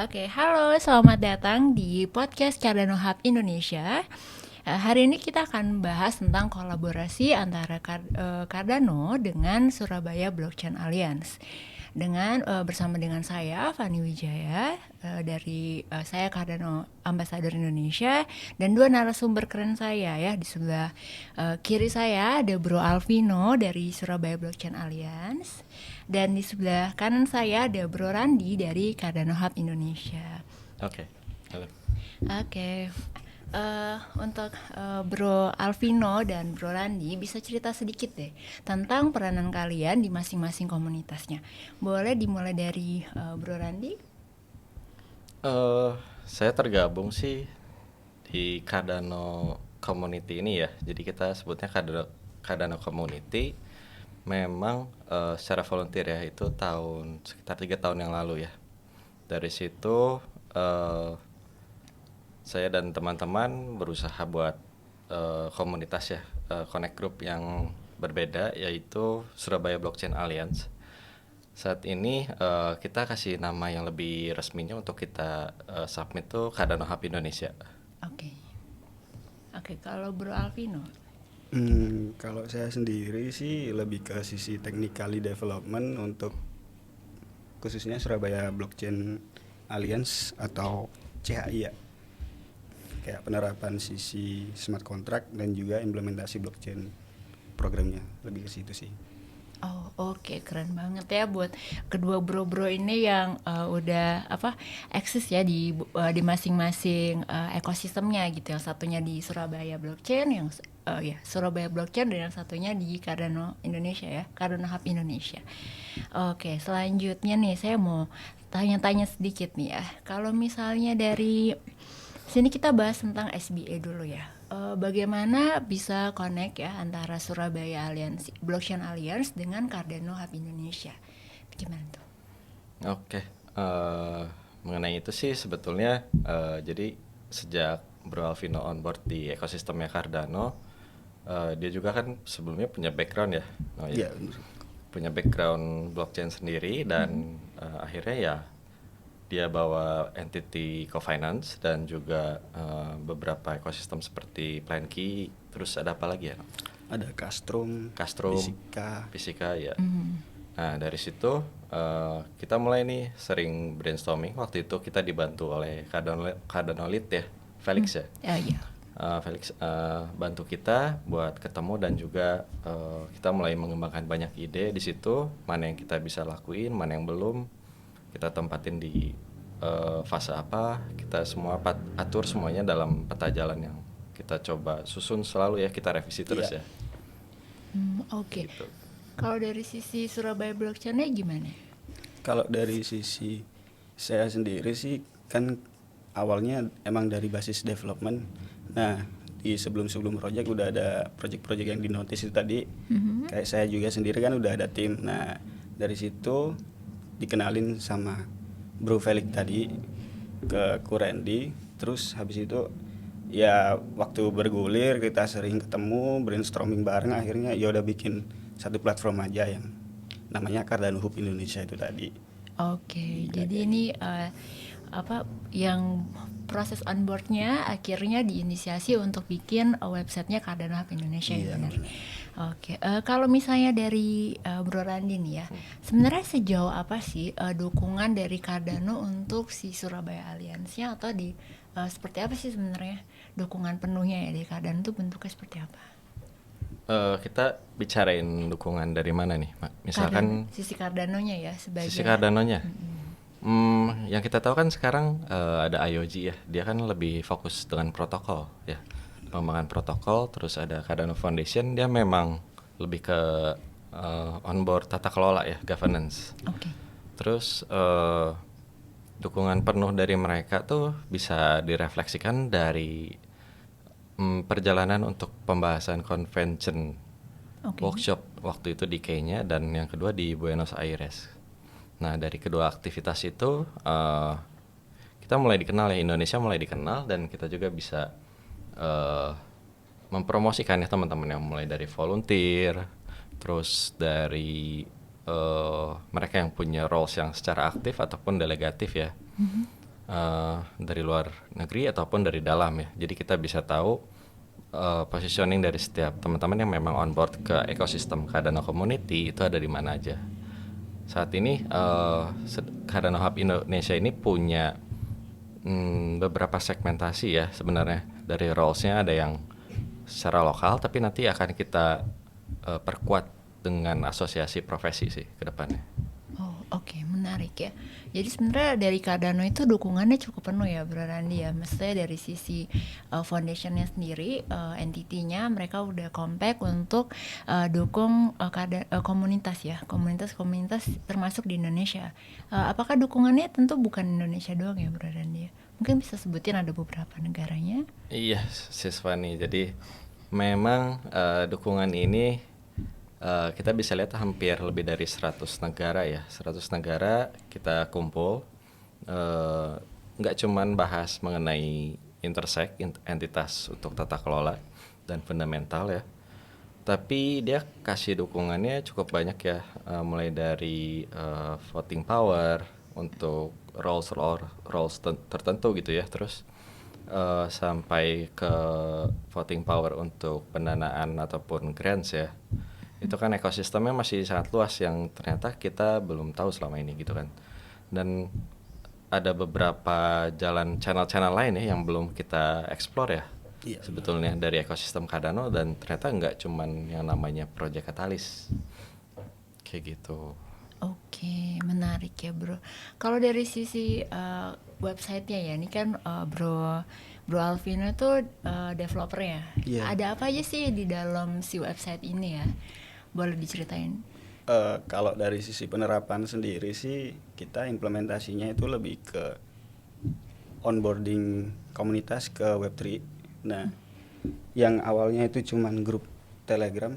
Oke, halo, selamat datang di podcast Cardano Hub Indonesia. Hari ini kita akan bahas tentang kolaborasi antara Cardano dengan Surabaya Blockchain Alliance. Bersama dengan saya Fani Wijaya dari saya Cardano Ambassador Indonesia dan dua narasumber keren saya ya. Di sebelah kiri saya ada Bro Alvino dari Surabaya Blockchain Alliance dan di sebelah kanan saya ada Bro Randi dari Cardano Hub Indonesia. Oke, halo. Oke. Untuk Bro Alvino dan Bro Randi bisa cerita sedikit deh tentang peranan kalian di masing-masing komunitasnya. Boleh dimulai dari Bro Randi? Eh, saya tergabung sih di Cardano Community ini ya. Jadi kita sebutnya Cardano Community. Memang secara volunteer ya, itu sekitar 3 tahun yang lalu ya. Dari situ saya dan teman-teman berusaha buat komunitas ya, connect group yang berbeda, yaitu Surabaya Blockchain Alliance. Saat ini kita kasih nama yang lebih resminya untuk kita submit tuh Cardano Hub Indonesia. Oke. Oke, kalau Bro Alvino? Kalau saya sendiri sih lebih ke sisi technically development untuk khususnya Surabaya Blockchain Alliance atau CHI ya. Kayak penerapan sisi smart contract dan juga implementasi blockchain programnya, lebih ke situ sih. Oh, oke, keren banget ya buat kedua bro-bro ini yang udah eksis ya di masing-masing ekosistemnya gitu. Yang satunya di Surabaya Blockchain, yang Surabaya Blockchain, dan yang satunya di Cardano Indonesia ya, Cardano Hub Indonesia. Oke, selanjutnya nih saya mau tanya-tanya sedikit nih ya. Kalau misalnya dari sini kita bahas tentang SBA dulu ya. Bagaimana bisa connect ya antara Surabaya Alliance, Blockchain Alliance dengan Cardano Hub Indonesia? Gimana tuh? Oke, mengenai itu sih sebetulnya jadi sejak Bro Alvino on board di ekosistemnya Cardano, dia juga kan sebelumnya punya background ya. Iya, Punya background blockchain sendiri dan akhirnya ya dia bawa entity co-finance dan juga beberapa ekosistem seperti Planky, terus ada apa lagi ya? ada Castrum, Castrum, Fisika ya. Nah dari situ kita mulai nih sering brainstorming. Waktu itu kita dibantu oleh Cardano Lead ya, Felix ya. Iya. Felix bantu kita buat ketemu dan juga kita mulai mengembangkan banyak ide di situ, mana yang kita bisa lakuin, mana yang belum. Kita tempatin di fase apa, kita semua atur semuanya dalam peta jalan yang kita coba susun selalu ya, kita revisi terus ya. Oke. Gitu. Kalau dari sisi Surabaya Blockchain-nya gimana? Kalau dari sisi saya sendiri sih kan awalnya emang dari basis development. Nah, di sebelum project udah ada project-project yang dinotis itu tadi. Kayak saya juga sendiri kan udah ada tim. Nah, dari situ dikenalin sama Bro Felix tadi ke Kurendi. Terus habis itu ya waktu bergulir kita sering ketemu, brainstorming bareng, akhirnya ya udah bikin satu platform aja yang namanya Cardano Hub Indonesia itu tadi. Oke, jadi ini yang proses onboardnya akhirnya diinisiasi untuk bikin websitenya Cardano Hub Indonesia ya, benar. Oke, kalau misalnya dari Bro Randi nih ya, sebenarnya sejauh apa sih dukungan dari Cardano untuk si Surabaya Alliance-nya, atau seperti apa sih sebenarnya dukungan penuhnya ya dari Cardano itu bentuknya seperti apa? Kita bicarain dukungan dari mana nih, misalkan sisi Cardano-nya ya sebagai sisi Cardano-nya. Yang kita tahu kan sekarang ada IOG ya, dia kan lebih fokus dengan protokol ya, pengembangan protokol. Terus ada Cardano Foundation, dia memang lebih ke onboard tata kelola ya, governance. Oke. Terus dukungan penuh dari mereka tuh bisa direfleksikan dari perjalanan untuk pembahasan convention workshop waktu itu di Kenya, dan yang kedua di Buenos Aires. Nah dari kedua aktivitas itu kita mulai dikenal ya, Indonesia mulai dikenal, dan kita juga bisa mempromosikan ya teman-teman yang mulai dari volunteer, terus dari mereka yang punya roles yang secara aktif ataupun delegatif ya. dari luar negeri ataupun dari dalam ya. Jadi kita bisa tahu positioning dari setiap teman-teman yang memang on board ke ekosistem Cardano Community itu ada di mana aja. Saat ini Cardano Hub Indonesia ini punya beberapa segmentasi ya sebenarnya. Dari roles-nya ada yang secara lokal, tapi nanti akan kita perkuat dengan asosiasi profesi sih ke depannya. Oh, oke, menarik ya. Jadi sebenarnya dari Cardano itu dukungannya cukup penuh ya, Bro Randi ya. Maksudnya dari sisi foundationnya sendiri, entity-nya mereka udah compact untuk dukung komunitas ya, komunitas termasuk di Indonesia. Apakah dukungannya tentu bukan Indonesia doang ya, Bro Randi ya? Mungkin bisa sebutin ada beberapa negaranya. Iya, Siswani. Jadi memang dukungan ini kita bisa lihat hampir lebih dari 100 negara ya. 100 negara kita kumpul. Nggak cuman bahas mengenai intersect, entitas untuk tata kelola dan fundamental ya. Tapi dia kasih dukungannya cukup banyak ya, mulai dari voting power untuk roles tertentu gitu ya, terus sampai ke voting power untuk pendanaan ataupun grants ya. Itu kan ekosistemnya masih sangat luas yang ternyata kita belum tahu selama ini gitu kan. Dan ada beberapa jalan channel-channel lain ya yang belum kita explore ya. Iya, Sebetulnya dari ekosistem Cardano, dan ternyata nggak cuman yang namanya Project Catalyst kayak gitu. Oke, menarik ya Bro. Kalau dari sisi websitenya ya, ini kan Bro Alvino tuh developernya. Iya. Ada apa aja sih di dalam si website ini ya? Boleh diceritain? Kalau dari sisi penerapan sendiri sih kita implementasinya itu lebih ke onboarding komunitas ke Web3. Nah, yang awalnya itu cuman grup Telegram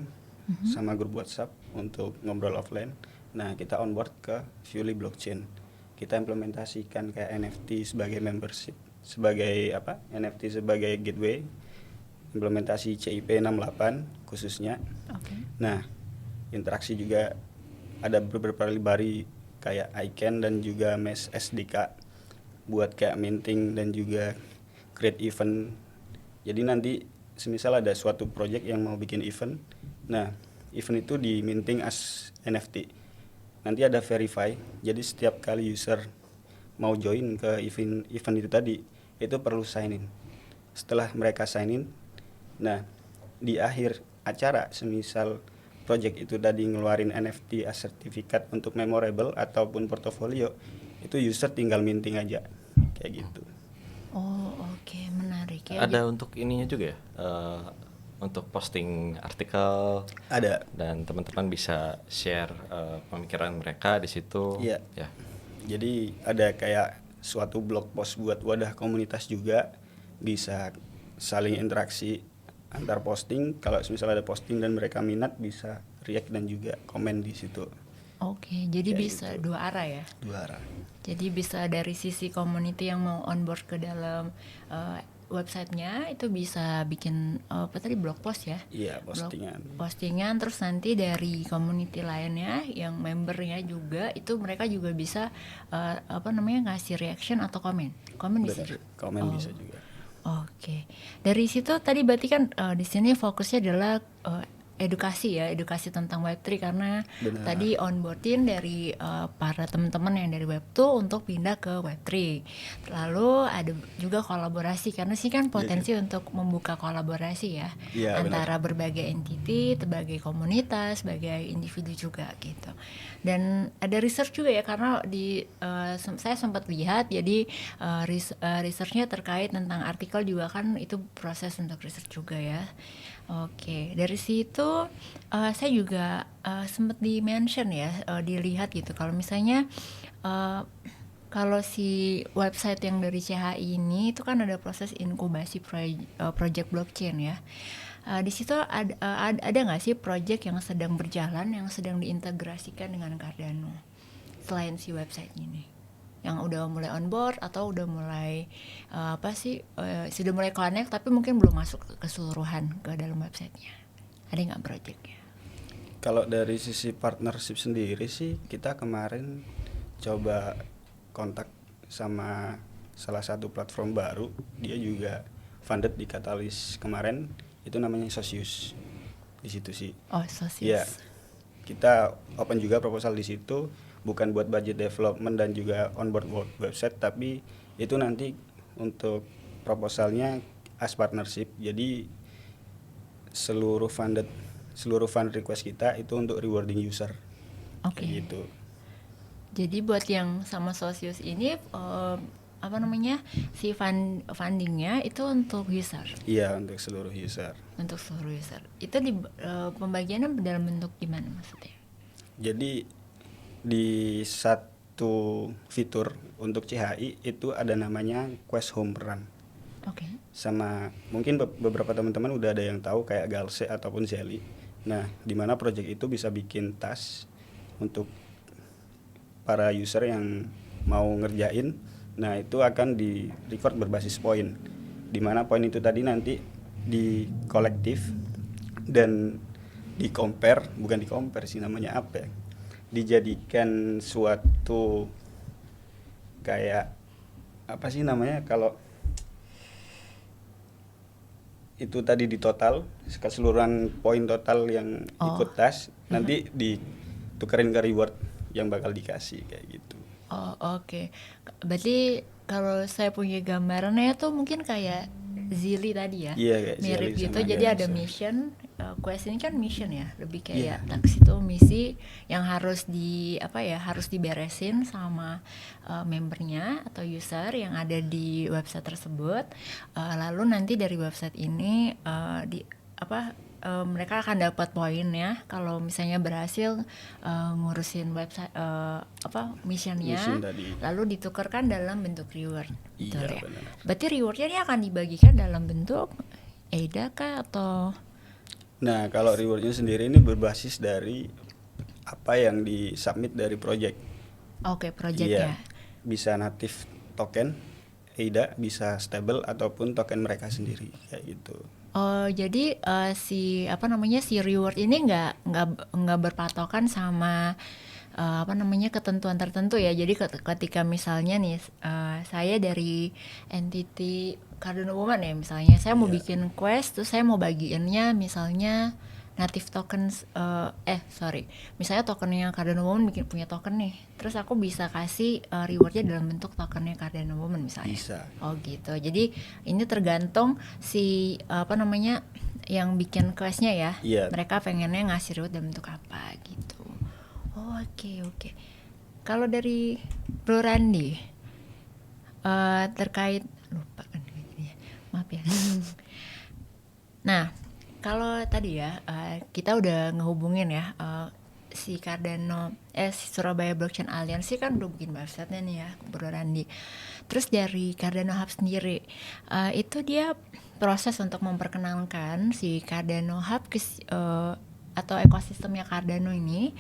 sama grup WhatsApp untuk ngobrol offline. Nah, kita onboard ke Fully Blockchain. Kita implementasikan kayak NFT sebagai membership, sebagai NFT sebagai gateway. Implementasi CIP 68 khususnya. Oke. Nah, interaksi juga ada beberapa library kayak Icon dan juga Mesh SDK buat kayak minting dan juga create event. Jadi nanti semisal ada suatu project yang mau bikin event, nah event itu di minting as NFT. Nanti ada verify, jadi setiap kali user mau join ke event itu tadi, itu perlu sign in. Setelah mereka sign in, nah di akhir acara semisal project itu tadi ngeluarin NFT as sertifikat untuk memorable ataupun portofolio, itu user tinggal minting aja kayak gitu. Oh, oke, menarik ya. Ada untuk ininya juga ya, untuk posting artikel. Ada. Dan teman-teman bisa share pemikiran mereka di situ. Iya. Ya. Jadi ada kayak suatu blog post buat wadah komunitas juga, bisa saling interaksi antar posting. Kalau misalnya ada posting dan mereka minat, bisa react dan juga komen di situ. Oke, jadi Kayak bisa gitu. dua arah ya. Dua arah. Jadi bisa dari sisi community yang mau onboard ke dalam websitenya itu bisa bikin blog post ya. Iya, Blog postingan. postingan, terus nanti dari community lainnya yang membernya juga itu mereka juga bisa ngasih reaction atau komen bisa. Benar. Komen Oh, bisa juga. Oke, dari situ tadi berarti kan di sini fokusnya adalah edukasi ya, edukasi tentang Web3 karena Benar. tadi onboarding dari para teman-teman yang dari Web2 untuk pindah ke Web3. Lalu ada juga kolaborasi karena sih kan potensi untuk membuka kolaborasi ya, Iya, antara berbagai entity, sebagai komunitas, sebagai individu juga gitu. Dan ada research juga ya karena saya sempat lihat jadi researchnya terkait tentang artikel juga kan itu proses untuk research juga ya. Oke, dari situ saya juga sempat di-mention ya, dilihat gitu kalau misalnya kalau si website yang dari CHI ini itu kan ada proses inkubasi project blockchain ya. Di situ ada nggak sih project yang sedang berjalan yang sedang diintegrasikan dengan Cardano selain si website ini? Yang udah mulai on board atau udah mulai sudah mulai connect tapi mungkin belum masuk keseluruhan ke dalam websitenya. Ada nggak projectnya? Kalau dari sisi partnership sendiri sih kita kemarin coba kontak sama salah satu platform baru, dia juga funded di Catalyst kemarin, itu namanya Socius. Di situ sih. Oh, Ya, sosis. kita open juga proposal di situ, bukan buat budget development dan juga onboard website, tapi itu nanti untuk proposalnya as partnership. Jadi seluruh fund request kita itu untuk rewarding user. Oke. Kayak gitu. Jadi buat yang sama Sosius ini apa namanya, si fundingnya itu untuk user, Iya, untuk seluruh user. Itu di pembagiannya dalam bentuk gimana maksudnya? Jadi di satu fitur untuk CHI itu ada namanya Quest Home Run. Oke. Sama mungkin beberapa teman-teman udah ada yang tahu kayak Galse ataupun Zelly. Nah, di mana project itu bisa bikin task untuk para user yang mau ngerjain. Nah, itu akan di record berbasis poin. Di mana poin itu tadi nanti di kolektif dan bukan di compare sih, namanya apa ya? Dijadikan suatu kayak apa sih namanya, kalau itu tadi di total keseluruhan poin total yang ikut tes nanti ditukerin ke reward yang bakal dikasih kayak gitu. Oh, oke. Berarti kalau saya punya gambarannya tuh mungkin kayak Zili tadi ya, Iya, kayak mirip Zili gitu. sama Jadi ada Ganesha. mission, quest ini kan mission ya, lebih Iya. kayak tax itu misi yang harus harus diberesin sama membernya atau user yang ada di website tersebut. Lalu nanti dari website ini mereka akan dapat poin ya kalau misalnya berhasil ngurusin website missionnya, Mission tadi. lalu ditukarkan dalam bentuk reward. Iya, Betul ya? benar. Berarti rewardnya ini akan dibagikan dalam bentuk EIDA kah atau Nah, kalau rewardnya sendiri ini berbasis dari apa yang disubmit dari project. oke project Iya, ya? bisa native token EIDA, bisa stable ataupun token mereka sendiri kayak gitu. Oh, jadi si reward ini nggak berpatokan sama ketentuan tertentu ya. Jadi ketika misalnya nih saya dari entity Cardano Woman ya, misalnya saya mau Iya. bikin quest terus saya mau bagiinnya misalnya native tokens, misalnya tokennya Cardano Woman punya token nih, terus aku bisa kasih rewardnya dalam bentuk tokennya Cardano Woman misalnya. Bisa. Oh gitu. Jadi ini tergantung si yang bikin questnya ya. Iya. Mereka pengennya ngasih reward dalam bentuk apa gitu. Oh, oke. Kalau dari Bro Randi terkait lupa kan ini ya. Maaf ya. Nah, kalau tadi ya kita udah ngehubungin ya si Surabaya Blockchain Alliance sih kan udah bikin website-nya nih ya Bro Randi. Terus dari Cardano Hub sendiri itu dia proses untuk memperkenalkan si Cardano Hub atau ekosistemnya Cardano ini,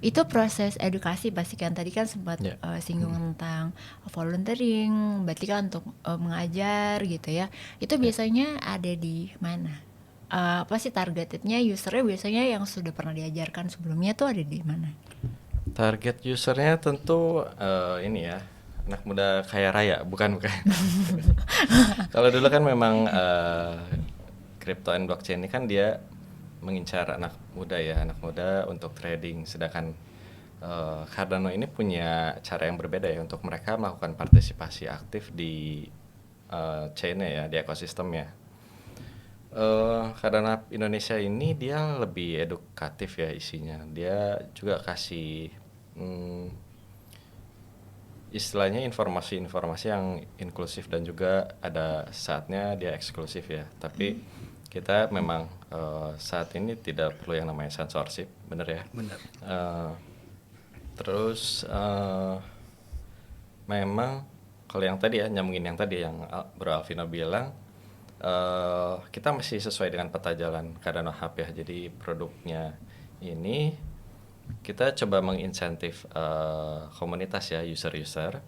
itu proses edukasi pasti kan tadi kan sempat Yeah. singgung tentang volunteering, berarti kan untuk mengajar gitu ya. Itu biasanya ada di mana? Apa sih targetednya usernya biasanya yang sudah pernah diajarkan sebelumnya tuh ada di mana? Target usernya tentu ini ya, anak muda kaya raya, bukan. Kalau dulu kan memang crypto and blockchain ini kan dia mengincar anak muda untuk trading, sedangkan Cardano ini punya cara yang berbeda ya untuk mereka melakukan partisipasi aktif di chain-nya ya, di ekosistemnya. Cardano Hub Indonesia ini dia lebih edukatif ya isinya, dia juga kasih istilahnya informasi-informasi yang inklusif dan juga ada saatnya dia eksklusif ya. Tapi kita memang saat ini tidak perlu yang namanya censorship, bener ya? Benar. Terus memang kalau yang tadi ya, nyambungin yang tadi yang Bro Alvino bilang, kita masih sesuai dengan peta jalan Cardano Hub ya. Jadi produknya ini kita coba menginsentif komunitas ya, user-user.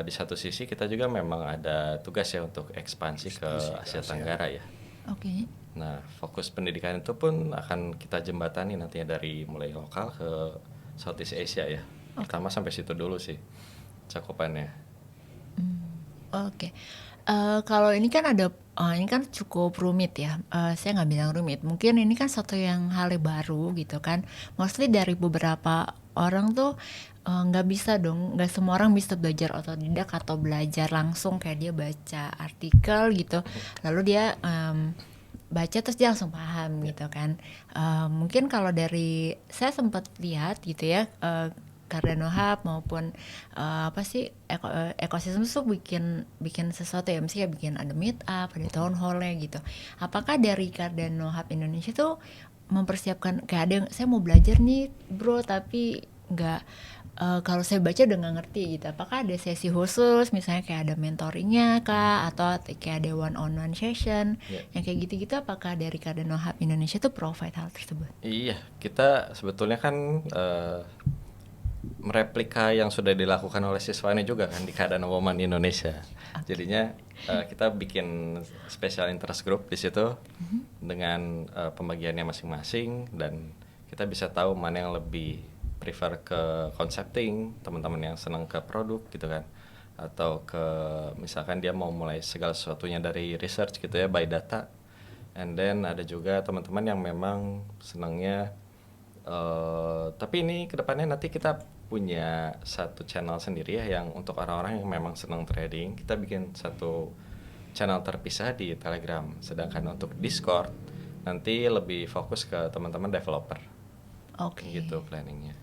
Di satu sisi kita juga memang ada tugas ya untuk ekspansi ke Asia Tenggara ya. Oke. Nah, fokus pendidikan itu pun akan kita jembatani nantinya dari mulai lokal ke Southeast Asia ya. Pertama sampai situ dulu sih cakupannya. Oke. Kalau ini kan ada ini kan cukup rumit ya, saya nggak bilang rumit, mungkin ini kan satu yang hal yang baru gitu kan. Mostly dari beberapa orang tuh, nggak bisa dong, nggak semua orang bisa belajar otodidak atau belajar langsung kayak dia baca artikel gitu, lalu dia, baca terus dia langsung paham gitu kan. Mungkin kalau dari saya sempat lihat gitu ya, Cardano Hub maupun apa sih ekosistem tuh bikin bikin sesuatu ya, misalnya bikin ada meet up, ada town hall-nya gitu. Apakah dari Cardano Hub Indonesia tuh mempersiapkan kayak ada yang saya mau belajar nih bro tapi nggak kalau saya baca udah nggak ngerti gitu. Apakah ada sesi khusus misalnya kayak ada mentoringnya kah atau kayak ada one on one session Ya. yang kayak gitu-gitu, apakah dari Cardano Hub Indonesia tuh provide hal tersebut? Iya, kita sebetulnya kan mereplika yang sudah dilakukan oleh siswanya juga kan di Cardano Woman Indonesia. Jadinya kita bikin special interest group di situ dengan pembagiannya masing-masing, dan kita bisa tahu mana yang lebih prefer ke concepting, teman-teman yang senang ke produk gitu kan, atau ke misalkan dia mau mulai segala sesuatunya dari research gitu ya, by data. And then ada juga teman-teman yang memang senangnya tapi ini kedepannya nanti kita punya satu channel sendiri ya yang untuk orang-orang yang memang senang trading. Kita bikin satu channel terpisah di Telegram. Sedangkan untuk Discord nanti lebih fokus ke teman-teman developer. Oke. Gitu planningnya.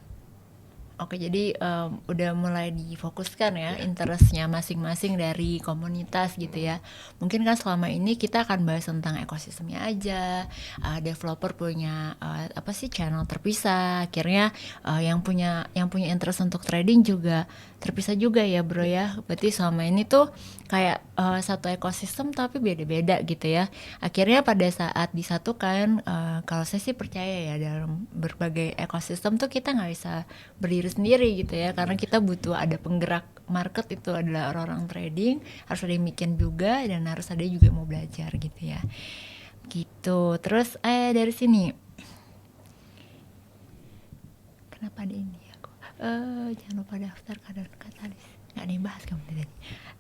Oke, jadi udah mulai difokuskan ya Iya. interestnya masing-masing dari komunitas gitu ya. Mungkin kan selama ini kita akan bahas tentang ekosistemnya aja, developer punya apa sih channel terpisah. Akhirnya yang punya interest untuk trading juga terpisah juga ya bro ya. Berarti selama ini tuh kayak satu ekosistem tapi beda-beda gitu ya. Akhirnya pada saat disatukan, kalau saya sih percaya ya dalam berbagai ekosistem tuh kita nggak bisa berdiri sendiri gitu ya, karena kita butuh ada penggerak market, itu adalah orang-orang trading, harus ada yang bikin juga dan harus ada juga yang mau belajar gitu ya, gitu. Terus dari sini kenapa ada ini ya, jangan lupa daftar kadar katalis, nggak ada yang bahas kamu tadi.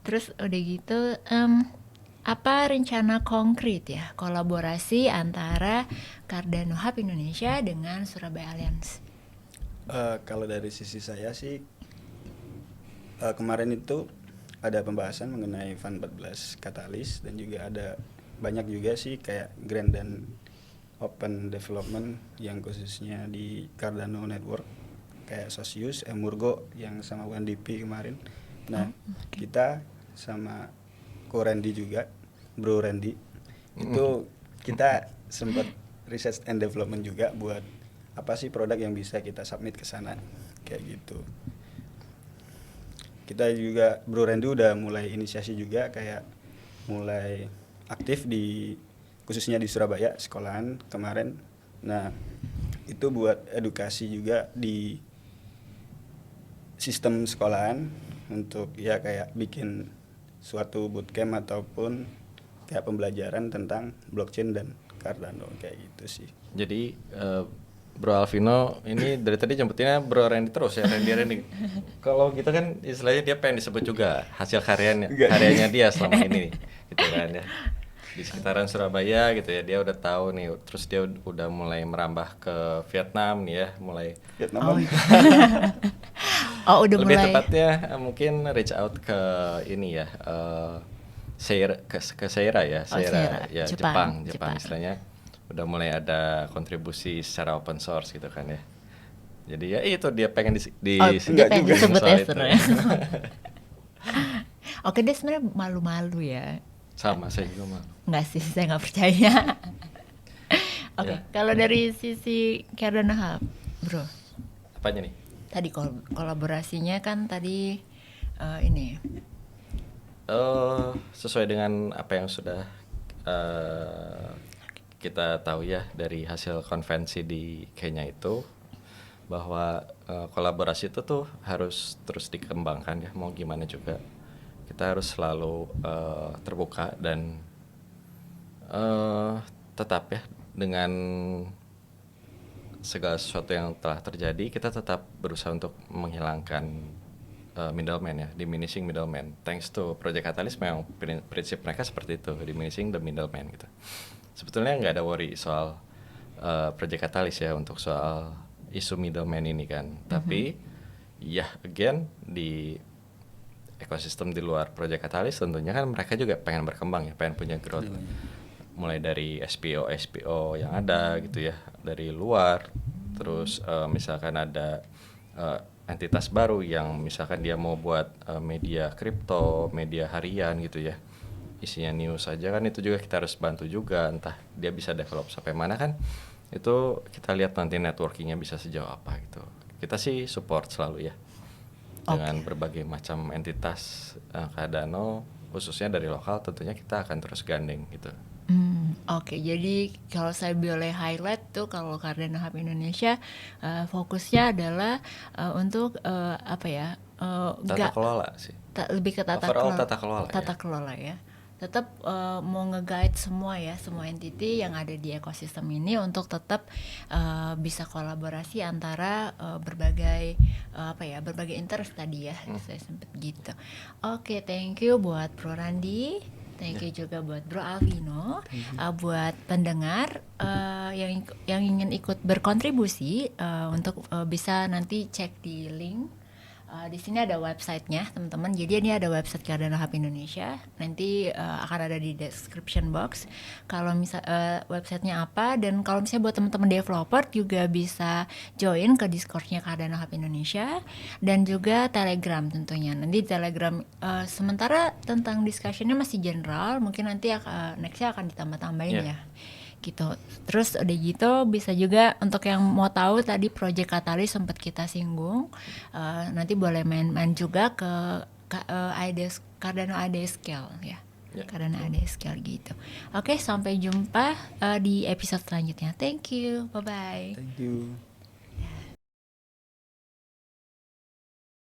Terus udah gitu, apa rencana konkret ya kolaborasi antara Cardano Hub Indonesia dengan Surabaya Alliance? Kalau dari sisi saya sih kemarin itu ada pembahasan mengenai Fund 14 Katalis, dan juga ada banyak juga sih kayak grant dan open development yang khususnya di Cardano Network kayak Sosius, Emurgo yang sama UNDP kemarin. Nah, kita sama Ko Randy juga, Bro Randy, itu kita sempat research and development juga buat apa sih produk yang bisa kita submit ke sana kayak gitu. Kita juga Bro Randy udah mulai inisiasi juga, kayak mulai aktif di khususnya di Surabaya sekolahan kemarin. Nah, itu buat edukasi juga di sistem sekolahan untuk ya kayak bikin suatu bootcamp ataupun kayak pembelajaran tentang blockchain dan Cardano kayak gitu sih. Jadi Bro Alvino ini dari tadi jemputinnya Bro Randy terus ya, Randy. Kalau gitu kan istilahnya dia pengen disebut juga hasil karyanya dia selama ini gitu kan ya. Di sekitaran Surabaya gitu ya, dia udah tahu nih, terus dia udah mulai merambah ke Vietnam nih ya, mulai Vietnam. Oh udah lebih mulai. tepatnya mungkin reach out ke ini ya, ke Seira ya, Seira, ya, Jepang. Jepang istilahnya udah mulai ada kontribusi secara open source gitu kan ya. Jadi ya itu dia pengen Dia enggak pengen juga disebut soal ya itu. sebenarnya. Oke, dia sebenarnya malu-malu ya. Sama saya juga mah. Nggak sih, saya nggak percaya. Oke, Ya. kalau dari sisi Cardano Hub, bro, Apanya nih? tadi kolaborasinya kan tadi ini. Sesuai dengan apa yang sudah kita tahu ya dari hasil konvensi di Kenya itu, bahwa kolaborasi itu tuh harus terus dikembangkan ya, mau gimana juga kita harus selalu terbuka dan tetap ya dengan segala sesuatu yang telah terjadi, kita tetap berusaha untuk menghilangkan middleman ya, diminishing middleman. Thanks to Project Catalyst memang prinsip mereka seperti itu, diminishing the middleman gitu. Sebetulnya nggak ada worry soal Project Catalyst ya untuk soal isu middleman ini kan. Tapi ya again di ekosistem di luar Project Catalyst tentunya kan mereka juga pengen berkembang ya, pengen punya growth. Mulai dari SPO yang ada gitu ya dari luar, terus misalkan ada entitas baru yang misalkan dia mau buat media kripto, media harian gitu ya, isinya news aja kan, itu juga kita harus bantu juga, entah dia bisa develop sampai mana kan, itu kita lihat nanti networkingnya bisa sejauh apa gitu. Kita sih support selalu ya dengan berbagai macam entitas Cardano, khususnya dari lokal tentunya kita akan terus gandeng gitu. Oke, jadi kalau saya boleh highlight tuh kalau Cardano Hub Indonesia fokusnya adalah untuk apa ya? Tata kelola sih. Lebih ke Overall tata kelola ya. Tata kelola ya. Tetap mau nge-guide semua ya, semua entity yang ada di ekosistem ini untuk tetap bisa kolaborasi antara berbagai berbagai interest tadi ya. Saya sempat gitu. Oke, thank you buat Bro Randi. Thank you juga buat Bro Alvino, buat pendengar yang ingin ikut berkontribusi untuk bisa nanti cek di link. Di sini ada websitenya teman-teman. Jadi ini ada website Cardano Hub Indonesia. Nanti akan ada di description box. Kalau misal websitenya apa, dan kalau misalnya buat teman-teman developer juga bisa join ke Discord-nya Cardano Hub Indonesia dan juga Telegram tentunya. Nanti Telegram sementara tentang discussion-nya masih general. Mungkin nanti next-nya akan ditambah-tambahin ya. Gitu. Terus udah gitu bisa juga untuk yang mau tahu tadi Project Catalyst sempat kita singgung, nanti boleh main juga ke Cardano AD Scale ya. Cardano AD Scale gitu. Oke, sampai jumpa di episode selanjutnya. Thank you. Bye bye. Thank you.